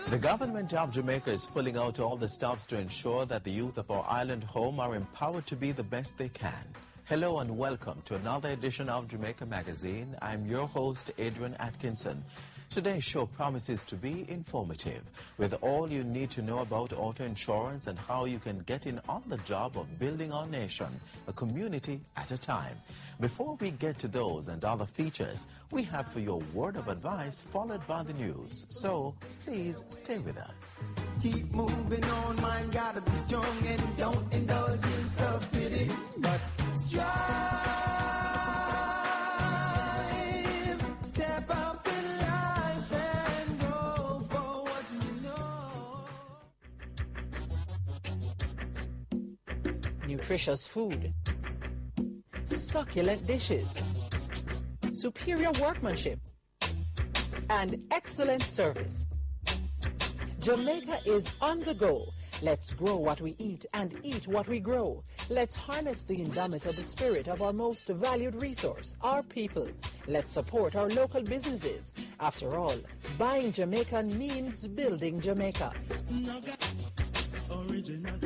The government of Jamaica is pulling out all the stops to ensure that the youth of our island home are empowered to be the best they can. Hello and welcome to another edition of Jamaica Magazine. I'm your host, Adrian Atkinson. Today's show promises to be informative, with all you need to know about auto insurance and how you can get in on the job of building our nation, a community at a time. Before we get to those and other features, we have for you a word of advice followed by the news. So please stay with us. Keep moving on, mind gotta be strong and don't indulge in self-pity, but strive. Step up in life and go for what you know. Nutritious food, succulent dishes, superior workmanship, and excellent service. Jamaica is on the go. Let's grow what we eat and eat what we grow. Let's harness the indomitable spirit of our most valued resource, our people. Let's support our local businesses. After all, buying Jamaican means building Jamaica. Original.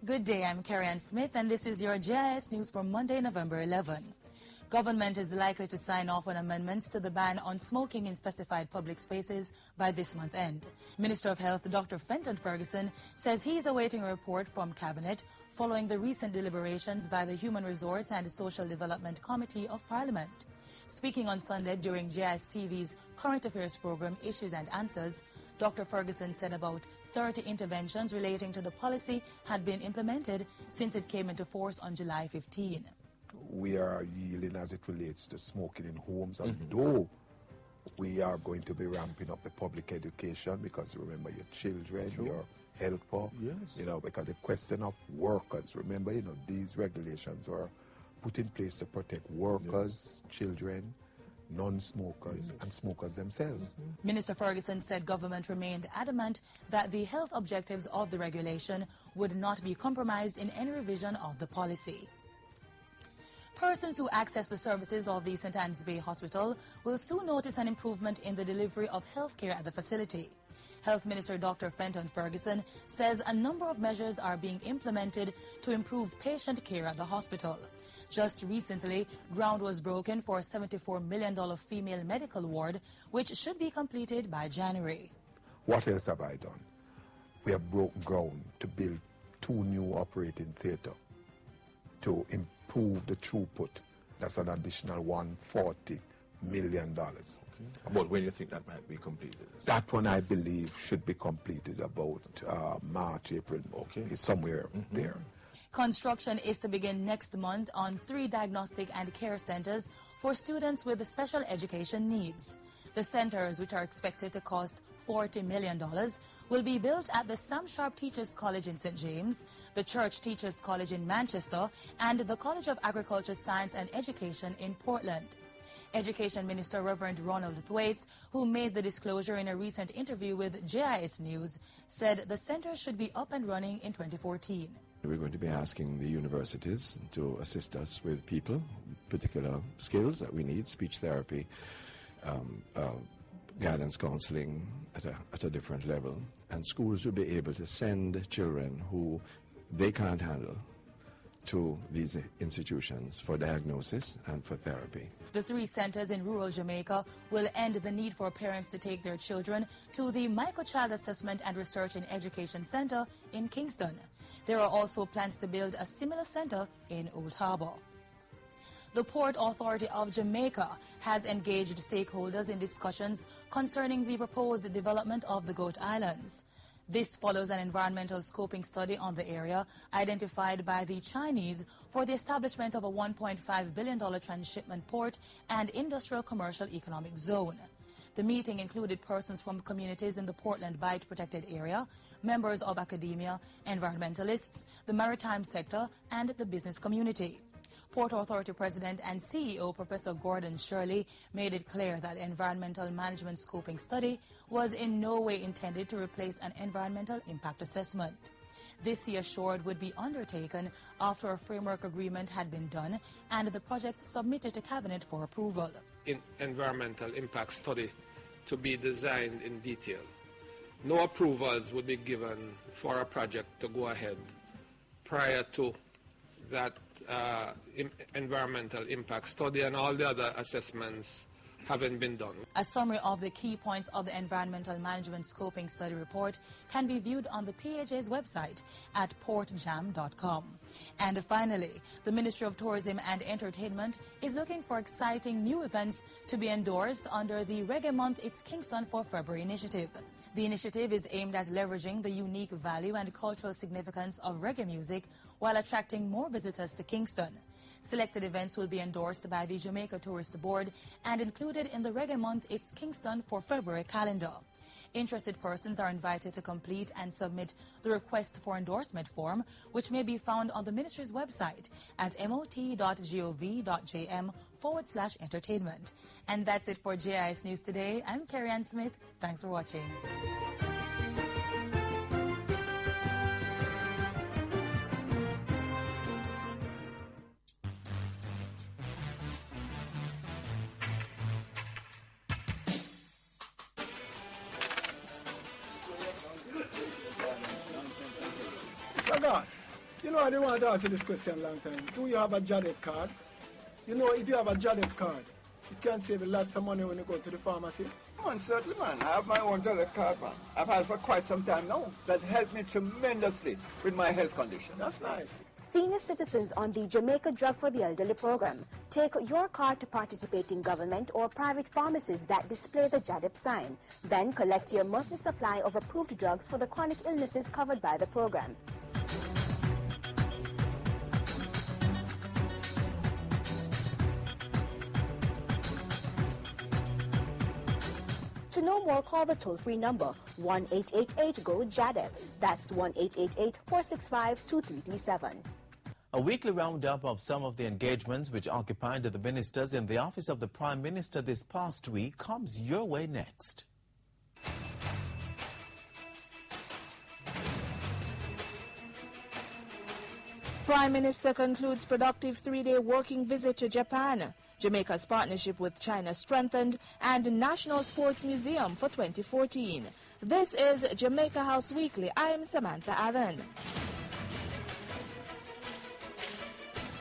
Good day, I'm Carrie-Ann Smith, and this is your JIS News for Monday, November 11. Government is likely to sign off on amendments to the ban on smoking in specified public spaces by this month end. Minister of Health Dr. Fenton Ferguson says he is awaiting a report from Cabinet following the recent deliberations by the Human Resource and Social Development Committee of Parliament. Speaking on Sunday during JIS TV's current affairs program Issues and Answers, Dr. Ferguson said about 30 interventions relating to the policy had been implemented since it came into force on July 15. We are yielding as it relates to smoking in homes, although we are going to be ramping up the public education, because remember your children, your helper, you know, because the question of workers, remember, you know, these regulations were put in place to protect workers, children, non-smokers and smokers themselves. Minister Ferguson said government remained adamant that the health objectives of the regulation would not be compromised in any revision of the policy. Persons who access the services of the St. Anne's Bay Hospital will soon notice an improvement in the delivery of health care at the facility. Health Minister Dr. Fenton Ferguson says a number of measures are being implemented to improve patient care at the hospital. Just recently, ground was broken for a $74 million female medical ward, which should be completed by January. What else have I done? We have broken ground to build 2 new operating theatres to improve the throughput. That's an additional $140 million. Okay. But when you think that might be completed? That one, I believe, should be completed about March, April. Okay. It's somewhere there. Construction is to begin next month on 3 diagnostic and care centers for students with special education needs. The centers, which are expected to cost $40 million, will be built at the Sam Sharp Teachers College in St. James, the Church Teachers College in Manchester, and the College of Agriculture, Science and Education in Portland. Education Minister Reverend Ronald Thwaites, who made the disclosure in a recent interview with JIS News, said the center should be up and running in 2014. We're going to be asking the universities to assist us with people, particular skills that we need, speech therapy, guidance counseling at a different level. And schools will be able to send children who they can't handle to these institutions for diagnosis and for therapy. The 3 centers in rural Jamaica will end the need for parents to take their children to the Microchild Assessment and Research in Education Center in Kingston. There are also plans to build a similar center in Old Harbour. The Port Authority of Jamaica has engaged stakeholders in discussions concerning the proposed development of the Goat Islands. This follows an environmental scoping study on the area identified by the Chinese for the establishment of a $1.5 billion transshipment port and industrial commercial economic zone. The meeting included persons from communities in the Portland Bight protected area, members of academia, environmentalists, the maritime sector, and the business community. Port Authority President and CEO Professor Gordon Shirley made it clear that environmental management scoping study was in no way intended to replace an environmental impact assessment. This, he assured, would be undertaken after a framework agreement had been done and the project submitted to Cabinet for approval. Environmental impact study to be designed in detail. No approvals would be given for a project to go ahead prior to that environmental impact study and all the other assessments having been done. A summary of the key points of the Environmental Management Scoping Study Report can be viewed on the PHA's website at portjam.com. And finally, the Ministry of Tourism and Entertainment is looking for exciting new events to be endorsed under the Reggae Month It's Kingston for February initiative. The initiative is aimed at leveraging the unique value and cultural significance of reggae music while attracting more visitors to Kingston. Selected events will be endorsed by the Jamaica Tourist Board and included in the Reggae Month It's Kingston for February calendar. Interested persons are invited to complete and submit the request for endorsement form, which may be found on the Ministry's website at mot.gov.jm/entertainment. And that's it for JIS News Today. I'm Carrie Ann Smith. Thanks for watching. God, you know, I didn't want to ask you this question a long time. Do you have a JADEP card? You know, if you have a JADEP card, it can save lots of money when you go to the pharmacy. Man, certainly, man. I have my own JADEP card, man. I've had it for quite some time now. That's helped me tremendously with my health condition. That's nice. Senior citizens on the Jamaica Drug for the Elderly program. Take your card to participating government or private pharmacies that display the JADEP sign. Then collect your monthly supply of approved drugs for the chronic illnesses covered by the program. To know more, call the toll-free number 1-888-GO-JADEP. That's 1-888-465-2337. A weekly roundup of some of the engagements which occupied the ministers in the office of the Prime Minister this past week comes your way next. Prime Minister concludes productive 3-day working visit to Japan. Jamaica's partnership with China strengthened, and National Sports Museum for 2014. This is Jamaica House Weekly. I am Samantha Allen.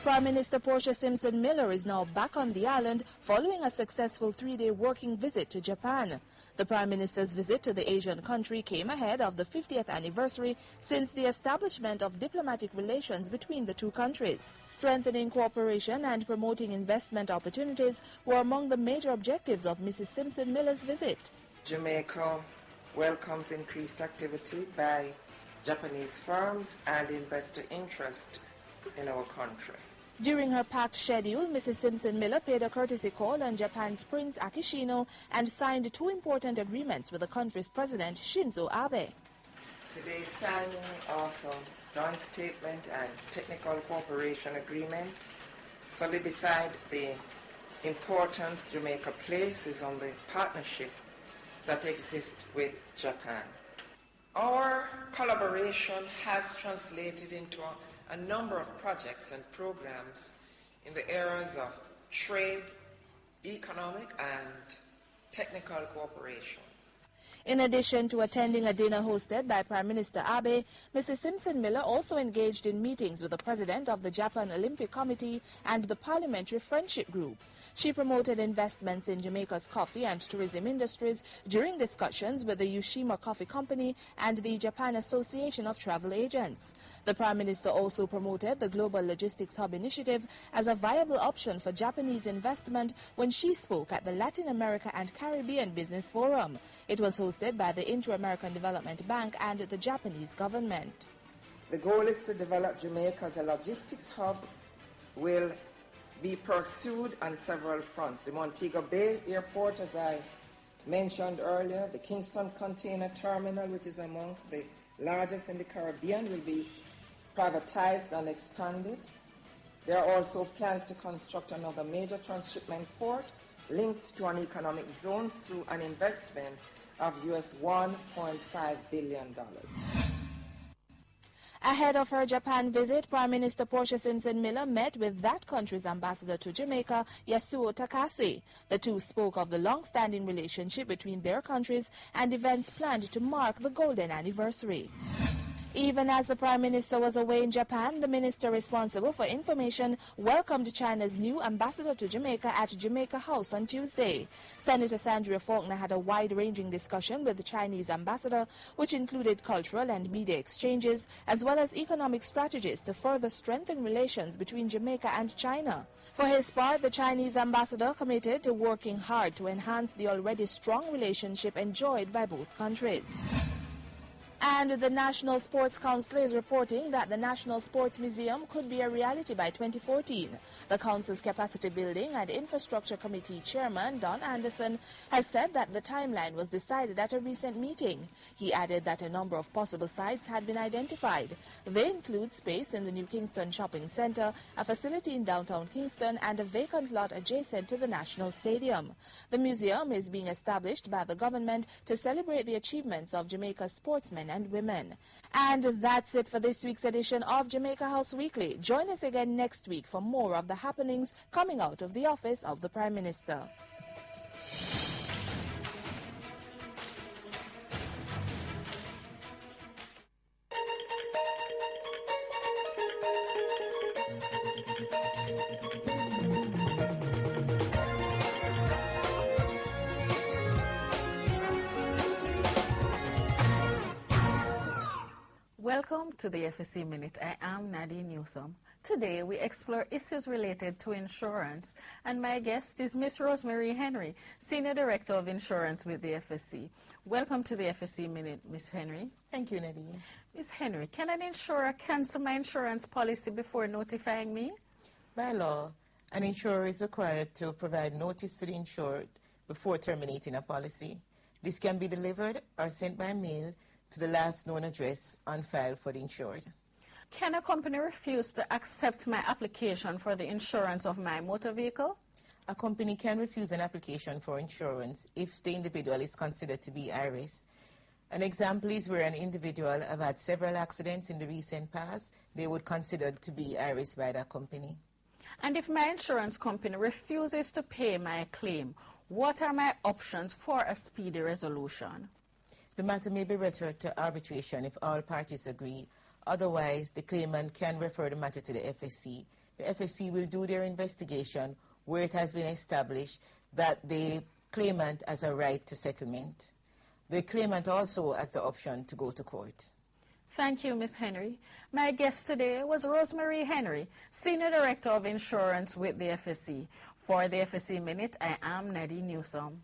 Prime Minister Portia Simpson Miller is now back on the island following a successful 3-day working visit to Japan. The Prime Minister's visit to the Asian country came ahead of the 50th anniversary since the establishment of diplomatic relations between the two countries. Strengthening cooperation and promoting investment opportunities were among the major objectives of Mrs. Simpson Miller's visit. Jamaica welcomes increased activity by Japanese firms and investor interest in our country. During her packed schedule, Mrs. Simpson Miller paid a courtesy call on Japan's Prince Akishino and signed 2 important agreements with the country's President Shinzo Abe. Today's signing of a joint statement and technical cooperation agreement solidified the importance Jamaica places on the partnership that exists with Japan. Our collaboration has translated into a number of projects and programs in the areas of trade, economic, and technical cooperation. In addition to attending a dinner hosted by Prime Minister Abe, Mrs. Simpson Miller also engaged in meetings with the President of the Japan Olympic Committee and the Parliamentary Friendship Group. She promoted investments in Jamaica's coffee and tourism industries during discussions with the Yushima Coffee Company and the Japan Association of Travel Agents. The Prime Minister also promoted the Global Logistics Hub initiative as a viable option for Japanese investment when she spoke at the Latin America and Caribbean Business Forum. It was hosted by the Inter-American Development Bank and the Japanese government. The goal is to develop Jamaica as a logistics hub will be pursued on several fronts. The Montego Bay Airport, as I mentioned earlier, the Kingston Container Terminal, which is amongst the largest in the Caribbean, will be privatized and expanded. There are also plans to construct another major transshipment port linked to an economic zone through an investment of US $1.5 billion. Ahead of her Japan visit, Prime Minister Portia Simpson Miller met with that country's ambassador to Jamaica, Yasuo Takase. The two spoke of the long-standing relationship between their countries and events planned to mark the golden anniversary. Even as the Prime Minister was away in Japan, the minister responsible for information welcomed China's new ambassador to Jamaica at Jamaica House on Tuesday. Senator Sandra Faulkner had a wide-ranging discussion with the Chinese ambassador, which included cultural and media exchanges, as well as economic strategies to further strengthen relations between Jamaica and China. For his part, the Chinese ambassador committed to working hard to enhance the already strong relationship enjoyed by both countries. And the National Sports Council is reporting that the National Sports Museum could be a reality by 2014. The Council's Capacity Building and Infrastructure Committee Chairman, Don Anderson, has said that the timeline was decided at a recent meeting. He added that a number of possible sites had been identified. They include space in the New Kingston Shopping Centre, a facility in downtown Kingston, and a vacant lot adjacent to the National Stadium. The museum is being established by the government to celebrate the achievements of Jamaica's sportsmen and women. And that's it for this week's edition of Jamaica House Weekly. Join us again next week for more of the happenings coming out of the office of the Prime Minister. Welcome to the FSC Minute. I am Nadine Newsom. Today we explore issues related to insurance, and my guest is Miss Rosemary Henry, Senior Director of Insurance with the FSC. Welcome to the FSC Minute, Miss Henry. Thank you, Nadine. Miss Henry, can an insurer cancel my insurance policy before notifying me? By law, an insurer is required to provide notice to the insured before terminating a policy. This can be delivered or sent by mail to the last known address on file for the insured. Can a company refuse to accept my application for the insurance of my motor vehicle? A company can refuse an application for insurance if the individual is considered to be high risk. An example is where an individual have had several accidents in the recent past, they would consider to be high risk by that company. And if my insurance company refuses to pay my claim, what are my options for a speedy resolution? The matter may be referred to arbitration if all parties agree. Otherwise, the claimant can refer the matter to the FSC. The FSC will do their investigation where it has been established that the claimant has a right to settlement. The claimant also has the option to go to court. Thank you, Ms. Henry. My guest today was Rosemary Henry, Senior Director of Insurance with the FSC. For the FSC Minute, I am Nadine Newsom.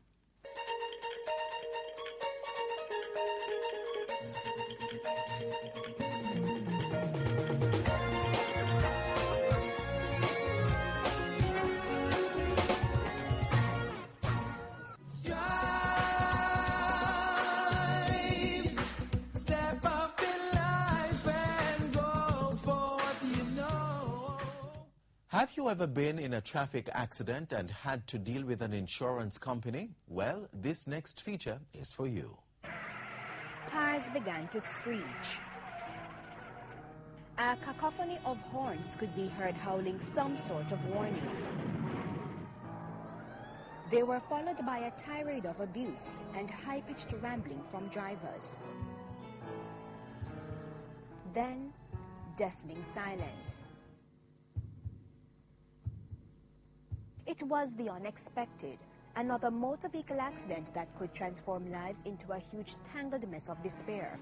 Have you ever been in a traffic accident and had to deal with an insurance company? Well, this next feature is for you. Tires began to screech. A cacophony of horns could be heard howling some sort of warning. They were followed by a tirade of abuse and high-pitched rambling from drivers. Then, deafening silence. It was the unexpected, another motor vehicle accident that could transform lives into a huge tangled mess of despair.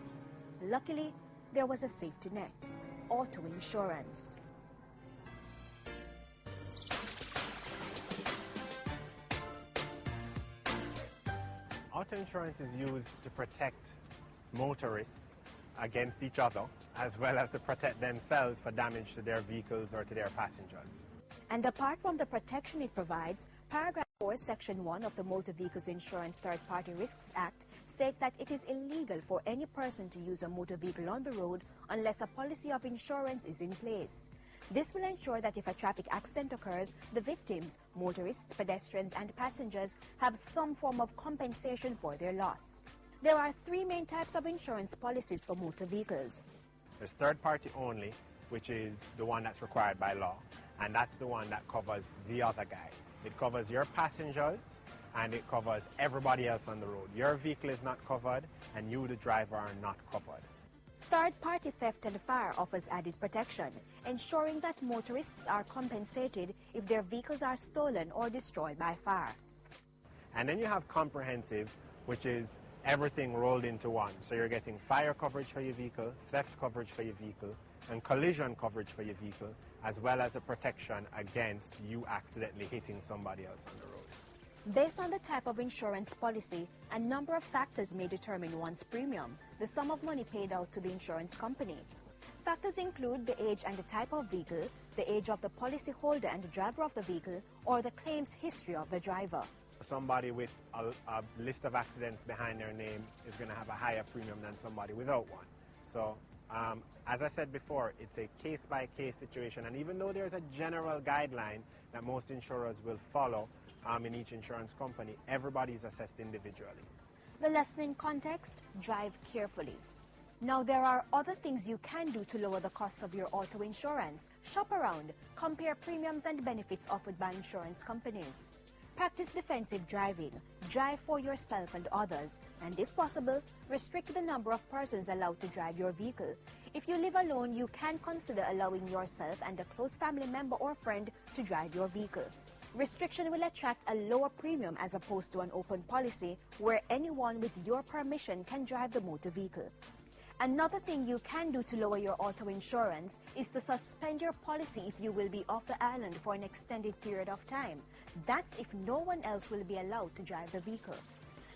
Luckily, there was a safety net, auto insurance. Auto insurance is used to protect motorists against each other, as well as to protect themselves for damage to their vehicles or to their passengers. And apart from the protection it provides, paragraph Section 1 of the Motor Vehicles Insurance Third-Party Risks Act states that it is illegal for any person to use a motor vehicle on the road unless a policy of insurance is in place. This will ensure that if a traffic accident occurs, the victims, motorists, pedestrians, and passengers have some form of compensation for their loss. There are three main types of insurance policies for motor vehicles. There's third party only, which is the one that's required by law, and that's the one that covers the other guy. It covers your passengers and it covers everybody else on the road. Your vehicle is not covered and you, the driver, are not covered. Third-party theft and fire offers added protection, ensuring that motorists are compensated if their vehicles are stolen or destroyed by fire. And then you have comprehensive, which is everything rolled into one. So you're getting fire coverage for your vehicle, theft coverage for your vehicle, and collision coverage for your vehicle, as well as a protection against you accidentally hitting somebody else on the road. Based on the type of insurance policy, a number of factors may determine one's premium, the sum of money paid out to the insurance company. Factors include the age and the type of vehicle, the age of the policyholder and the driver of the vehicle, or the claims history of the driver. Somebody with a list of accidents behind their name is going to have a higher premium than somebody without one. So, as I said before, it's a case-by-case situation, and even though there's a general guideline that most insurers will follow in each insurance company, everybody is assessed individually. The lesson in context: drive carefully. Now, there are other things you can do to lower the cost of your auto insurance. Shop around, compare premiums and benefits offered by insurance companies. Practice defensive driving, drive for yourself and others, and if possible, restrict the number of persons allowed to drive your vehicle. If you live alone, you can consider allowing yourself and a close family member or friend to drive your vehicle. Restriction will attract a lower premium as opposed to an open policy where anyone with your permission can drive the motor vehicle. Another thing you can do to lower your auto insurance is to suspend your policy if you will be off the island for an extended period of time. That's if no one else will be allowed to drive the vehicle.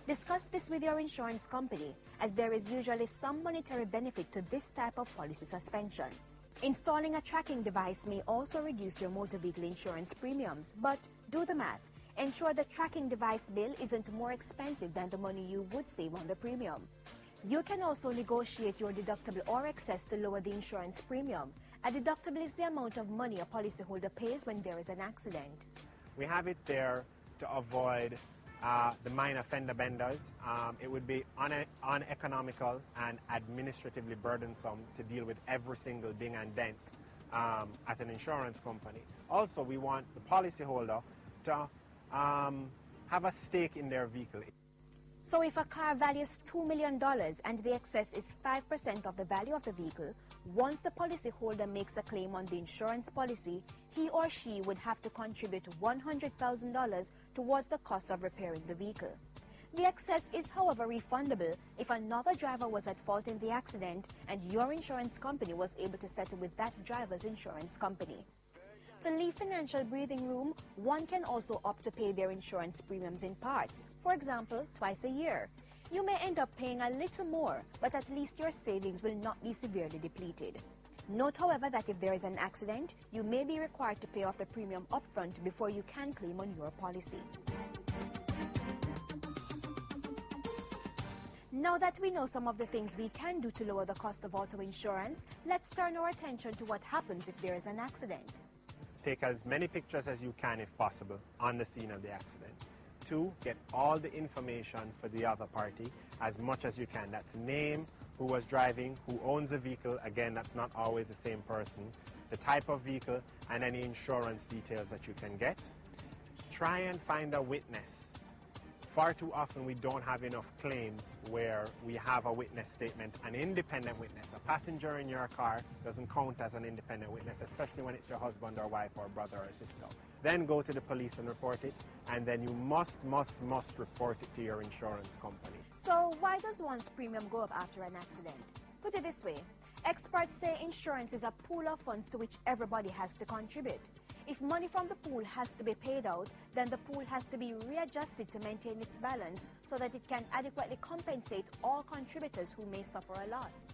Discuss this with your insurance company, as there is usually some monetary benefit to this type of policy suspension. Installing a tracking device may also reduce your motor vehicle insurance premiums, but do the math. Ensure the tracking device bill isn't more expensive than the money you would save on the premium. You can also negotiate your deductible or excess to lower the insurance premium. A deductible is the amount of money a policyholder pays when there is an accident. We have it there to avoid the minor fender benders. It would be uneconomical and administratively burdensome to deal with every single ding and dent at an insurance company. Also, we want the policyholder to have a stake in their vehicle. So if a car values $2 million and the excess is 5% of the value of the vehicle, once the policyholder makes a claim on the insurance policy, he or she would have to contribute $100,000 towards the cost of repairing the vehicle. The excess is, however, refundable if another driver was at fault in the accident and your insurance company was able to settle with that driver's insurance company. To leave financial breathing room, one can also opt to pay their insurance premiums in parts, for example, twice a year. You may end up paying a little more, but at least your savings will not be severely depleted. Note, however, that if there is an accident, you may be required to pay off the premium upfront before you can claim on your policy. Now that we know some of the things we can do to lower the cost of auto insurance, let's turn our attention to what happens if there is an accident. Take as many pictures as you can, if possible, on the scene of the accident. 2, get all the information for the other party, as much as you can. That's name, who was driving, who owns the vehicle. Again, that's not always the same person. The type of vehicle, and any insurance details that you can get. Try and find a witness. Far too often we don't have enough claims where we have a witness statement, an independent witness. A passenger in your car doesn't count as an independent witness, especially when it's your husband or wife or brother or sister. Then go to the police and report it, and then you must report it to your insurance company. So why does one's premium go up after an accident? Put it this way, experts say insurance is a pool of funds to which everybody has to contribute. If money from the pool has to be paid out, then the pool has to be readjusted to maintain its balance so that it can adequately compensate all contributors who may suffer a loss.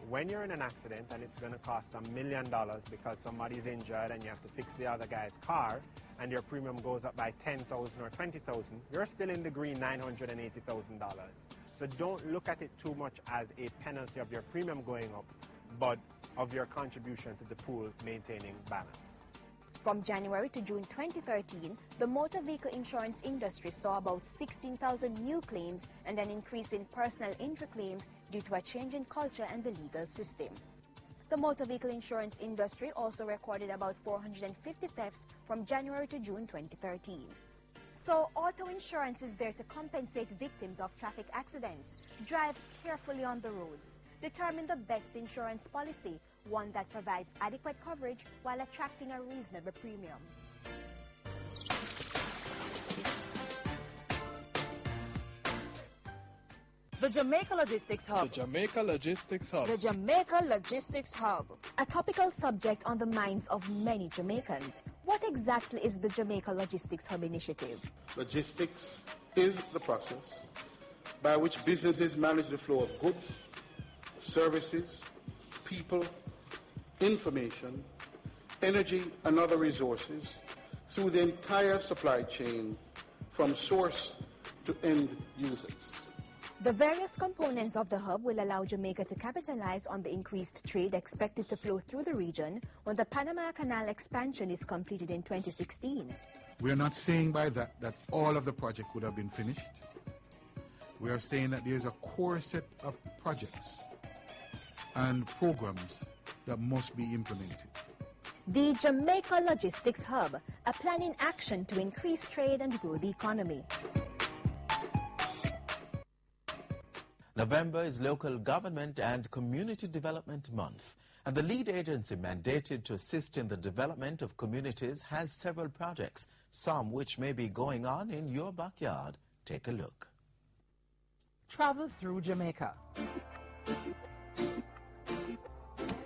When you're in an accident and it's going to cost $1 million because somebody's injured and you have to fix the other guy's car, and your premium goes up by $10,000 or $20,000, you're still in the green $980,000. So don't look at it too much as a penalty of your premium going up, but of your contribution to the pool maintaining balance. From January to June 2013, the motor vehicle insurance industry saw about 16,000 new claims and an increase in personal injury claims due to a change in culture and the legal system. The motor vehicle insurance industry also recorded about 450 thefts from January to June 2013. So auto insurance is there to compensate victims of traffic accidents. Drive carefully on the roads. Determine the best insurance policy, one that provides adequate coverage while attracting a reasonable premium. The Jamaica Logistics Hub. The Jamaica Logistics Hub. The Jamaica Logistics Hub. A topical subject on the minds of many Jamaicans. What exactly is the Jamaica Logistics Hub initiative? Logistics is the process by which businesses manage the flow of goods, services, people, information, energy, and other resources through the entire supply chain from source to end users. The various components of the hub will allow Jamaica to capitalize on the increased trade expected to flow through the region when the Panama Canal expansion is completed in 2016. We are not saying by that all of the project would have been finished. We are saying that there's a core set of projects and programs that must be implemented. The Jamaica Logistics Hub, a plan in action to increase trade and grow the economy. November is Local Government and Community Development Month, and the lead agency mandated to assist in the development of communities has several projects, some which may be going on in your backyard. Take a look. Travel through Jamaica,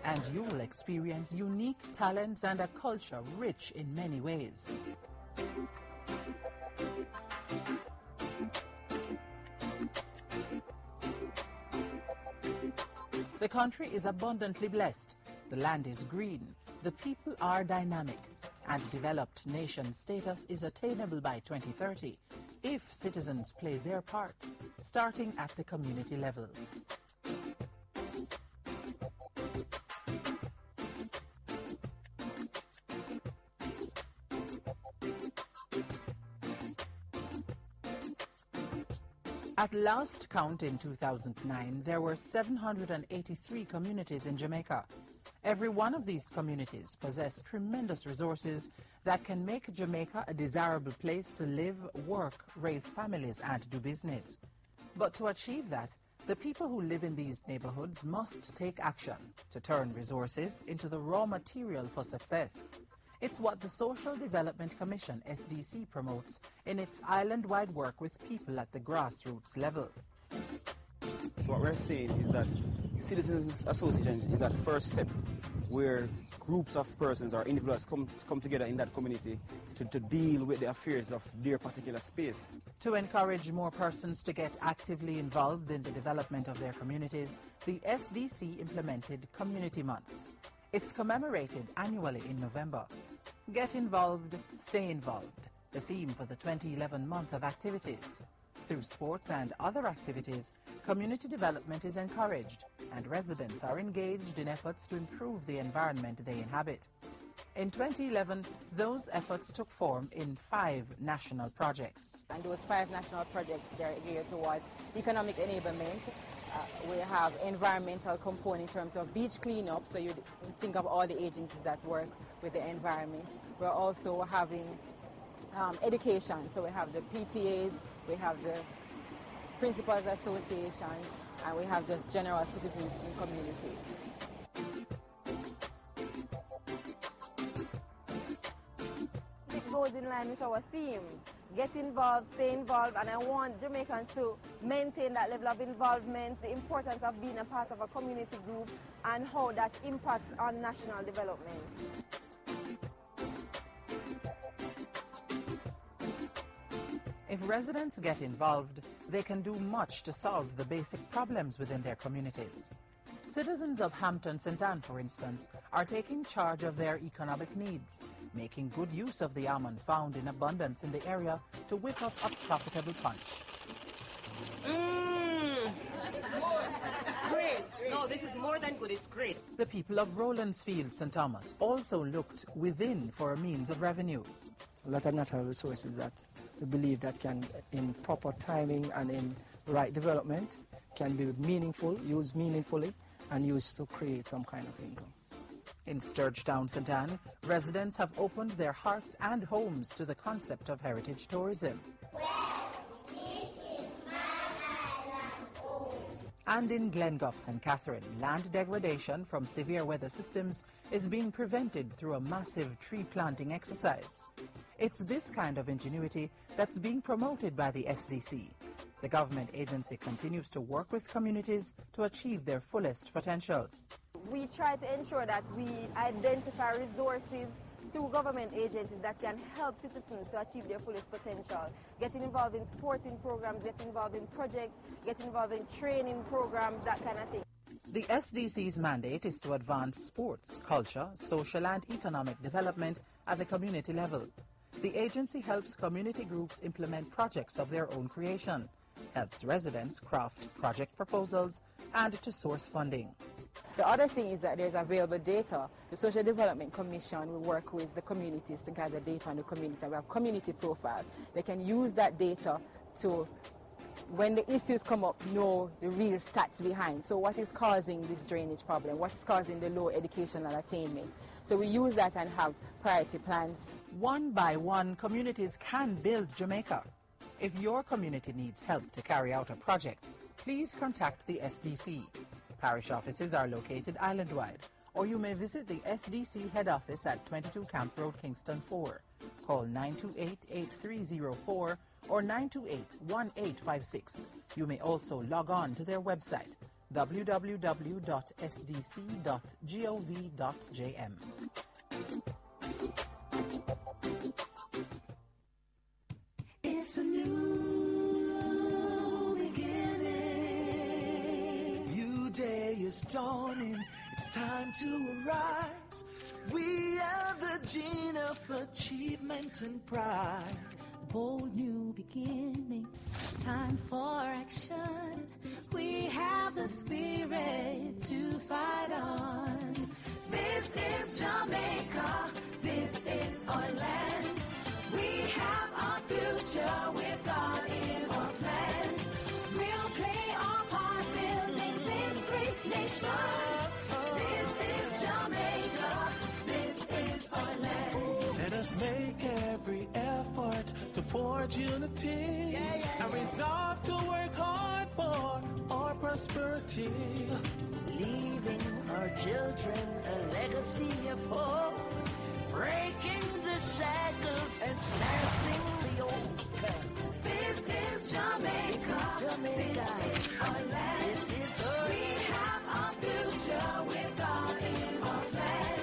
and you will experience unique talents and a culture rich in many ways. The country is abundantly blessed, the land is green, the people are dynamic, and developed nation status is attainable by 2030 if citizens play their part, starting at the community level. At last count in 2009, there were 783 communities in Jamaica. Every one of these communities possess tremendous resources that can make Jamaica a desirable place to live, work, raise families, and do business. But to achieve that, the people who live in these neighborhoods must take action to turn resources into the raw material for success. It's what the Social Development Commission, SDC, promotes in its island-wide work with people at the grassroots level. So what we're saying is that Citizens Association is that first step where groups of persons or individuals come together in that community to deal with the affairs of their particular space. To encourage more persons to get actively involved in the development of their communities, the SDC implemented Community Month. It's commemorated annually in November. Get involved, stay involved, the theme for the 2011 month of activities. Through sports and other activities, community development is encouraged, and residents are engaged in efforts to improve the environment they inhabit. In 2011, those efforts took form in 5 national projects. And those 5 national projects, they're geared towards economic enablement. We have environmental component in terms of beach cleanup, so you think of all the agencies that work with the environment. We're also having education, so we have the PTAs, we have the principals associations, and we have just general citizens in communities. It goes in line with our theme. Get involved, stay involved, and I want Jamaicans to maintain that level of involvement, the importance of being a part of a community group, and how that impacts on national development. If residents get involved, they can do much to solve the basic problems within their communities. Citizens of Hampton St. Anne, for instance, are taking charge of their economic needs, making good use of the almond found in abundance in the area to whip up a profitable punch. Great. No, this is more than good. It's great. The people of Rowlandsfield, St. Thomas, also looked within for a means of revenue. A lot of natural resources that we believe that can, in proper timing and in right development, can be meaningful, used meaningfully, and used to create some kind of income. In Sturgetown, St. Anne, residents have opened their hearts and homes to the concept of heritage tourism. And in Glengough, St. Catherine, land degradation from severe weather systems is being prevented through a massive tree planting exercise. It's this kind of ingenuity that's being promoted by the SDC. The government agency continues to work with communities to achieve their fullest potential. We try to ensure that we identify resources through government agencies that can help citizens to achieve their fullest potential. Getting involved in sporting programs, getting involved in projects, getting involved in training programs, that kind of thing. The SDC's mandate is to advance sports, culture, social and economic development at the community level. The agency helps community groups implement projects of their own creation, helps residents craft project proposals, and to source funding. The other thing is that there's available data. The Social Development Commission will work with the communities to gather data on the community. We have community profile. They can use that data to, when the issues come up, know the real stats behind. So what is causing this drainage problem? What is causing the low educational attainment? So we use that and have priority plans. One by one, communities can build Jamaica. If your community needs help to carry out a project, please contact the SDC. Parish offices are located island-wide, or you may visit the SDC head office at 22 Camp Road, Kingston 4. Call 928-8304 or 928-1856. You may also log on to their website, www.sdc.gov.jm. It's a new beginning. New day is dawning. It's time to arise. We are the gene of achievement and pride. Bold new beginning. Time for action. We have the spirit to fight on. This is Jamaica. This is our land. We have our future with God in our plan. We'll play our part building this great nation. This is Jamaica. This is our land. Let us make every effort to forge unity and resolve to work hard for our prosperity. Leaving our children a legacy of hope. Breaking the shackles and smashing the old. This is Jamaica. This is our land. This is our we have our future with God in our plan.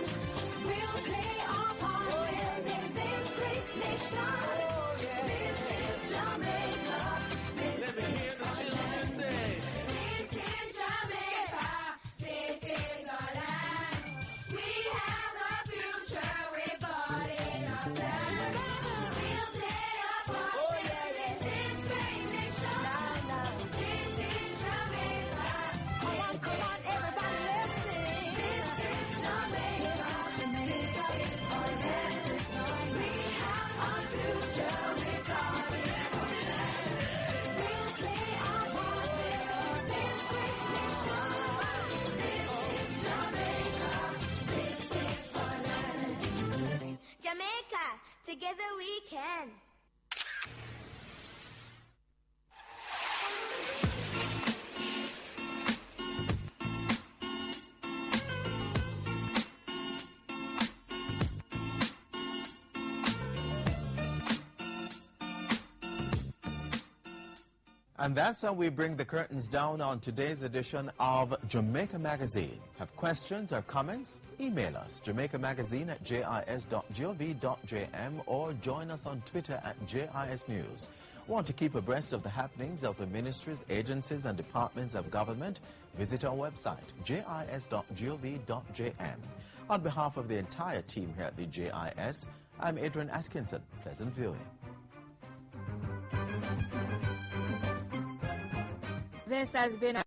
We'll play our part building this great nation. This is Jamaica. This Let me hear the children say. This is Jamaica. This is our land. We have a future with God in our plan. We'll play our part building this great nation. This is Jamaica. Come on, everybody, let's sing. This is Jamaica. This is our land. We have our future with God in our plan. We'll play our part building this great nation. This is Jamaica. This is our land. Jamaica, together we can. And that's how we bring the curtains down on today's edition of Jamaica Magazine. Have questions or comments? Email us, jamaicamagazine@jis.gov.jm, or join us on Twitter @JIS News. Want to keep abreast of the happenings of the ministries, agencies and departments of government? Visit our website, jis.gov.jm. On behalf of the entire team here at the JIS, I'm Adrian Atkinson. Pleasant viewing. This has been